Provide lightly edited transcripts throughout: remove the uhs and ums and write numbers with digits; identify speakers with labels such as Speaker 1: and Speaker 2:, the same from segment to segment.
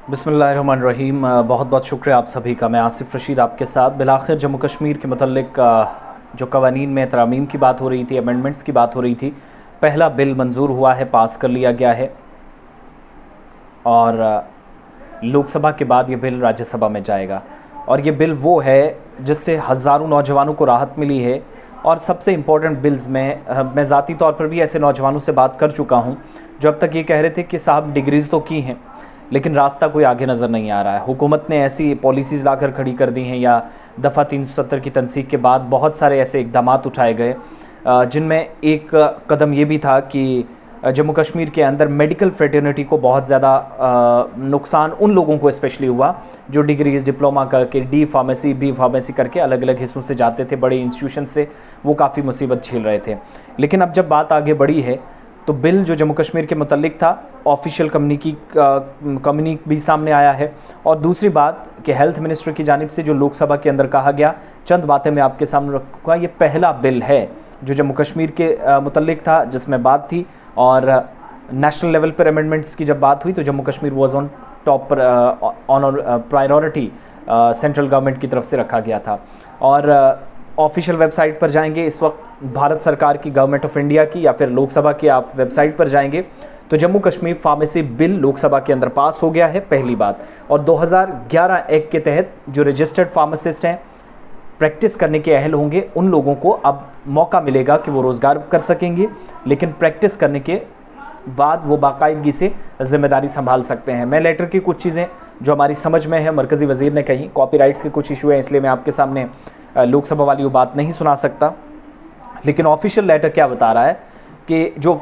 Speaker 1: बिस्मिल्लाहिर्रहमानिर्रहीम। बहुत बहुत शुक्रिया आप सभी का। मैं आसिफ़ रशीद आपके साथ। बिलाखिर जम्मू कश्मीर के मुतल्लिक जो कवानीन में तरमीम की बात हो रही थी, अमेंडमेंट्स की बात हो रही थी, पहला बिल मंजूर हुआ है, पास कर लिया गया है और लोकसभा के बाद ये बिल राज्यसभा में जाएगा। और ये बिल वो है जिससे हज़ारों नौजवानों को राहत मिली है। और सबसे इम्पोर्टेंट बिल्स में मैं ज़ाती तौर पर भी ऐसे नौजवानों से बात कर चुका हूँ जो अब तक ये कह रहे थे कि साहब डिग्रीज़ तो की हैं लेकिन रास्ता कोई आगे नज़र नहीं आ रहा है। हुकूमत ने ऐसी पॉलिसीज़ लाकर खड़ी कर दी हैं या दफ़ा 370 की तनसीख के बाद बहुत सारे ऐसे इक़दाम उठाए गए जिनमें एक कदम ये भी था कि जम्मू कश्मीर के अंदर मेडिकल फ्रेटर्निटी को बहुत ज़्यादा नुकसान उन लोगों को स्पेशली हुआ जो डिग्रीज़ डिप्लोमा करके डी फार्मेसी बी फार्मेसी करके अलग अलग हिस्सों से जाते थे, बड़े इंस्टीट्यूशन से, वो काफ़ी मुसीबत झेल रहे थे। लेकिन अब जब बात आगे बढ़ी है तो बिल जो जम्मू कश्मीर के मुतल्लिक था, ऑफिशियल कम्युनिक भी सामने आया है। और दूसरी बात कि हेल्थ मिनिस्टर की जानिब से जो लोकसभा के अंदर कहा गया, चंद बातें मैं आपके सामने रखूँगा। ये पहला बिल है जो जम्मू कश्मीर के मुतल्लिक था जिसमें बात थी, और नेशनल लेवल पर अमेंडमेंट्स की जब बात हुई तो Jammu Kashmir was on top पर, ऑन प्रायोरिटी सेंट्रल गवर्नमेंट की तरफ से रखा गया था। और ऑफिशियल वेबसाइट पर जाएंगे इस वक्त भारत सरकार की, गवर्नमेंट ऑफ इंडिया की, या फिर लोकसभा की आप वेबसाइट पर जाएंगे तो जम्मू कश्मीर फार्मेसी बिल लोकसभा के अंदर पास हो गया है, पहली बात। और 2011 एक्ट के तहत जो रजिस्टर्ड फार्मासिस्ट हैं, प्रैक्टिस करने के अहल होंगे, उन लोगों को अब मौका मिलेगा कि वो रोज़गार कर सकेंगे, लेकिन प्रैक्टिस करने के बाद वो बाकायदगी से ज़िम्मेदारी संभाल सकते हैं। मैं लेटर की कुछ चीज़ें जो हमारी समझ में है मरकज़ी वज़ीर ने कही, कॉपीराइट्स के कुछ इशू हैं इसलिए मैं आपके सामने लोकसभा वाली वो बात नहीं सुना सकता, लेकिन ऑफिशियल लेटर क्या बता रहा है कि जो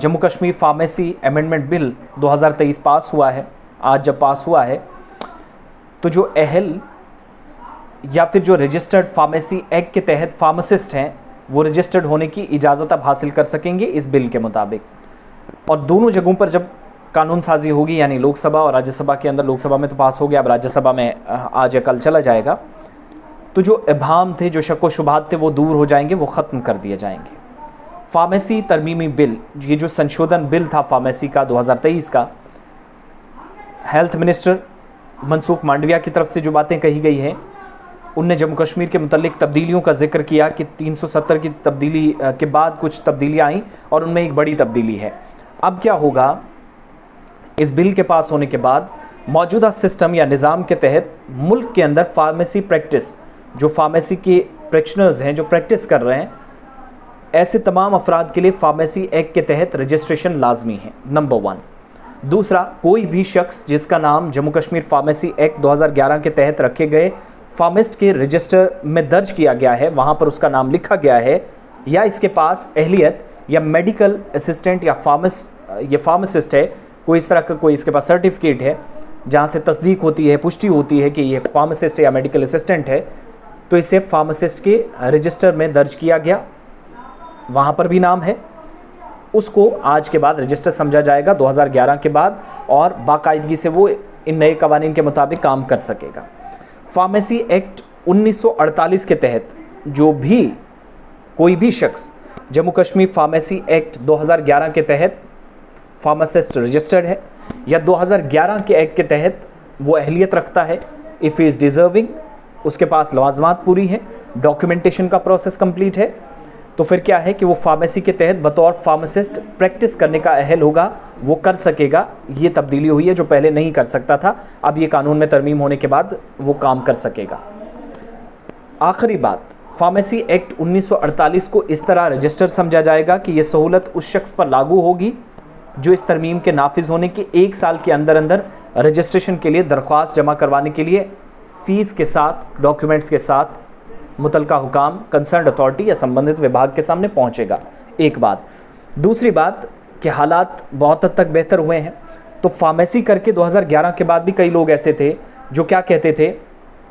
Speaker 1: Jammu Kashmir pharmacy amendment bill 2023 पास हुआ है, आज जब पास हुआ है तो जो अहल या फिर जो रजिस्टर्ड फार्मेसी एक्ट के तहत फार्मासिस्ट हैं वो रजिस्टर्ड होने की इजाज़त अब हासिल कर सकेंगे इस बिल के मुताबिक। और दोनों जगहों पर जब कानून साजी होगी, यानी लोकसभा और राज्यसभा के अंदर, लोकसभा में तो पास हो गया, अब राज्यसभा में आज या कल चला जाएगा, तो जो इबाहम थे, जो शक व शुबहात थे, वो दूर हो जाएंगे, वो ख़त्म कर दिए जाएंगे। फार्मेसी तरमीमी बिल, ये जो संशोधन बिल था फार्मेसी का 2023 का, हेल्थ मिनिस्टर मनसुख मांडविया की तरफ से जो बातें कही गई हैं, उनने जम्मू कश्मीर के मुतल्लिक तब्दीलियों का जिक्र किया कि 370 की तब्दीली के बाद कुछ तब्दीलियाँ आईं और उनमें एक बड़ी तब्दीली है। अब क्या होगा, इस बिल के पास होने के बाद मौजूदा सिस्टम या निज़ाम के तहत मुल्क के अंदर फार्मेसी प्रैक्टिस, जो फार्मेसी के प्रैक्टिशनर्स हैं जो प्रैक्टिस कर रहे हैं, ऐसे तमाम अफराद के लिए फार्मेसी एक्ट के तहत रजिस्ट्रेशन लाजमी है, नंबर 1। दूसरा, कोई भी शख्स जिसका नाम जम्मू कश्मीर फार्मेसी एक्ट 2011 के तहत रखे गए फार्मिस्ट के रजिस्टर में दर्ज किया गया है, वहाँ पर उसका नाम लिखा गया है, या इसके पास अहलियत या मेडिकल असिस्टेंट या फार्मासिस्ट है, कोई इस तरह का कोई इसके पास सर्टिफिकेट है जहाँ से तस्दीक होती है, पुष्टि होती है कि ये फार्मासिस्ट या मेडिकल असिस्टेंट है, तो इसे फार्मासिस्ट के रजिस्टर में दर्ज किया गया, वहाँ पर भी नाम है, उसको आज के बाद रजिस्टर समझा जाएगा 2011 के बाद, और बाकायदगी से वो इन नए कवानीन के मुताबिक काम कर सकेगा। फार्मेसी एक्ट 1948 के तहत जो भी कोई भी शख्स जम्मू कश्मीर फार्मेसी एक्ट 2011 के तहत फार्मासिस्ट रजिस्टर्ड है या 2011 के एक्ट के तहत वो अहलियत रखता है, इफ़ इज़ डिज़र्विंग, उसके पास लवाजमात पूरी है, डॉक्यूमेंटेशन का प्रोसेस कंप्लीट है, तो फिर क्या है कि वो फार्मेसी के तहत बतौर फार्मासिस्ट प्रैक्टिस करने का अहल होगा, वो कर सकेगा। ये तब्दीली हुई है जो पहले नहीं कर सकता था, अब ये कानून में तरमीम होने के बाद वो काम कर सकेगा। आखिरी बात, फार्मेसी एक्ट 1948 को इस तरह रजिस्टर समझा जाएगा कि ये सहूलत उस शख्स पर लागू होगी जो इस तरमीम के नाफिज होने के 1 साल के अंदर अंदर रजिस्ट्रेशन के लिए दरख्वास्त जमा करवाने के लिए फ़ीस के साथ, डॉक्यूमेंट्स के साथ मुतलका हुकाम, कंसर्न अथॉरिटी या संबंधित विभाग के सामने पहुंचेगा। एक बात। दूसरी बात कि हालात बहुत हद तक बेहतर हुए हैं, तो फार्मेसी करके 2011 के बाद भी कई लोग ऐसे थे जो क्या कहते थे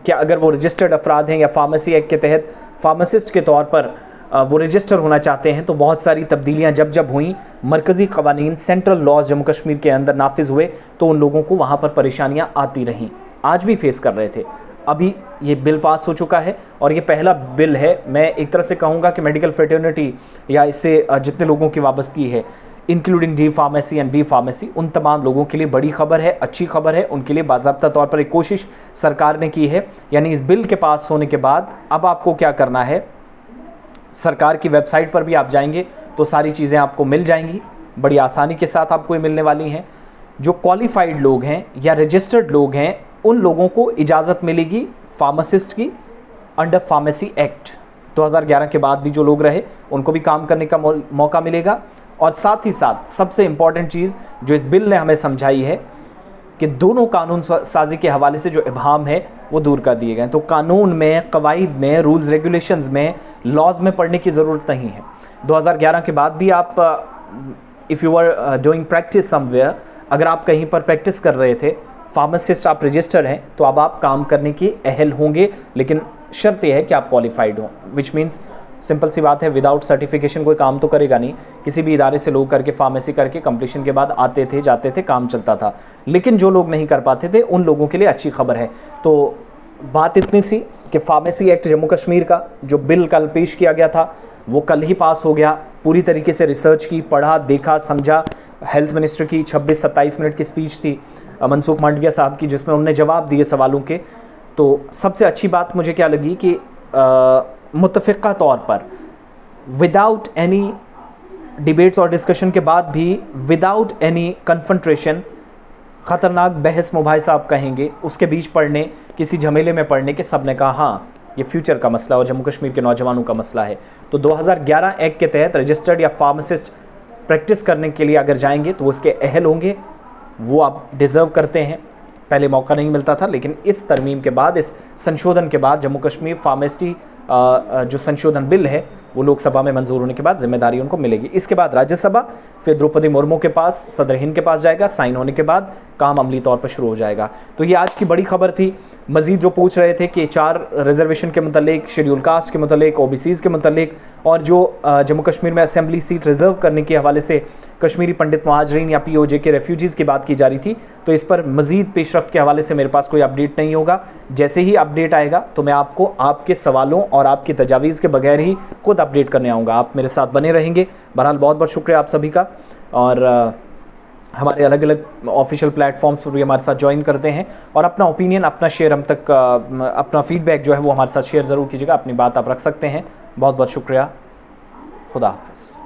Speaker 1: कि अगर वो रजिस्टर्ड अफराद हैं या फार्मेसी एक्ट के तहत फार्मासिस्ट के तौर पर वो रजिस्टर होना चाहते हैं, तो बहुत सारी तब्दीलियां जब जब हुई, मरकज़ी क़वानीन, सेंट्रल लॉज जम्मू कश्मीर के अंदर नाफिज हुए, तो उन लोगों को वहाँ पर परेशानियाँ आती रहीं, आज भी फेस कर रहे थे। अभी ये बिल पास हो चुका है और ये पहला बिल है, मैं एक तरह से कहूँगा कि मेडिकल फ्रेटर्निटी या इससे जितने लोगों की वाबस्तगी है, including D pharmacy and B pharmacy, उन तमाम लोगों के लिए बड़ी खबर है, अच्छी खबर है। उनके लिए बाज़ाब्ता तौर पर एक कोशिश सरकार ने की है। यानी इस बिल के पास होने के बाद अब आपको क्या करना है, सरकार की वेबसाइट पर भी आप जाएंगे तो सारी चीज़ें आपको मिल जाएंगी, बड़ी आसानी के साथ आपको ये मिलने वाली हैं। जो क्वालिफाइड लोग हैं या रजिस्टर्ड लोग हैं, उन लोगों को इजाज़त मिलेगी फार्मासिस्ट की अंडर फार्मेसी एक्ट। 2011 के बाद भी जो लोग रहे उनको भी काम करने का मौका मिलेगा। और साथ ही साथ सबसे इम्पॉर्टेंट चीज़ जो इस बिल ने हमें समझाई है कि दोनों कानून साजी के हवाले से जो इबहम है वो दूर कर दिए गए। तो कानून में, कवायद में, रूल्स रेगुलेशंस में, लॉज में पढ़ने की ज़रूरत नहीं है। 2011 के बाद भी आप if you are doing practice somewhere, अगर आप कहीं पर प्रैक्टिस कर रहे थे, फार्मासिस्ट आप रजिस्टर हैं, तो अब आप काम करने की अहल होंगे, लेकिन शर्त यह है कि आप क्वालिफाइड हों। विच मीन्स सिंपल सी बात है, विदाउट सर्टिफिकेशन कोई काम तो करेगा नहीं। किसी भी इदारे से लोग करके फार्मेसी करके कंप्लीशन के बाद आते थे, जाते थे, काम चलता था। लेकिन जो लोग नहीं कर पाते थे उन लोगों के लिए अच्छी खबर है। तो बात इतनी सी कि फार्मेसी एक्ट जम्मू कश्मीर का जो बिल कल पेश किया गया था वो कल ही पास हो गया। पूरी तरीके से रिसर्च की, पढ़ा, देखा, समझा। हेल्थ मिनिस्टर की 26-27 मिनट की स्पीच थी मनसुख मांडविया साहब की, जिसमें उन्होंने जवाब दिए सवालों के। तो सबसे अच्छी बात मुझे क्या लगी कि मुत्तफ़िक़ा तौर पर विदाउट एनी डिबेट्स और डिस्कशन के बाद भी, विदाउट एनी कन्फ्रंट्रेशन, ख़तरनाक बहस मुबाहिसा आप कहेंगे, उसके बीच पढ़ने, किसी झमेले में पढ़ने के, सब ने कहा हाँ ये फ्यूचर का मसला और जम्मू कश्मीर के नौजवानों का मसला है। तो 2011 एक्ट के तहत रजिस्टर्ड या फार्मासिस्ट प्रैक्टिस करने के लिए अगर जाएंगे तो वो इसके अहल होंगे, वो आप डिज़र्व करते हैं। पहले मौका नहीं मिलता था, लेकिन इस तरमीम के बाद, इस संशोधन के बाद जम्मू कश्मीर फार्मेसी जो संशोधन बिल है वो लोकसभा में मंजूर होने के बाद जिम्मेदारी उनको मिलेगी। इसके बाद राज्यसभा, फिर द्रौपदी मुर्मू के पास, सदर हिंद के पास जाएगा। साइन होने के बाद काम अमली तौर पर शुरू हो जाएगा। तो ये आज की बड़ी खबर थी। मज़ीद जो पूछ रहे थे कि 4 रिजर्वेशन के मतलब, शेड्यूल कास्ट के मतलब, OBCs के मतलब, और जो जम्मू कश्मीर में असेंबली सीट रिज़र्व करने के हवाले से कश्मीरी पंडित मुहाजिरीन या POJ के रेफ्यूजीज़ की बात की जा रही थी, तो इस पर मज़ीद पेशरफ्त के हवाले से मेरे पास कोई अपडेट नहीं होगा। जैसे ही अपडेट आएगा तो मैं आपको आपके सवालों और आपकी तजावीज़ के बगैर ही खुद अपडेट करने आऊँगा। आप मेरे साथ बने रहेंगे। बहरहाल बहुत बहुत शुक्रिया आप सभी का। और हमारे अलग अलग ऑफिशियल प्लेटफॉर्म्स पर भी हमारे साथ ज्वाइन करते हैं और अपना ओपिनियन, अपना शेयर हम तक, अपना फीडबैक जो है वो हमारे साथ शेयर ज़रूर कीजिएगा। अपनी बात आप रख सकते हैं। बहुत बहुत शुक्रिया। खुदा हाफ़िज़।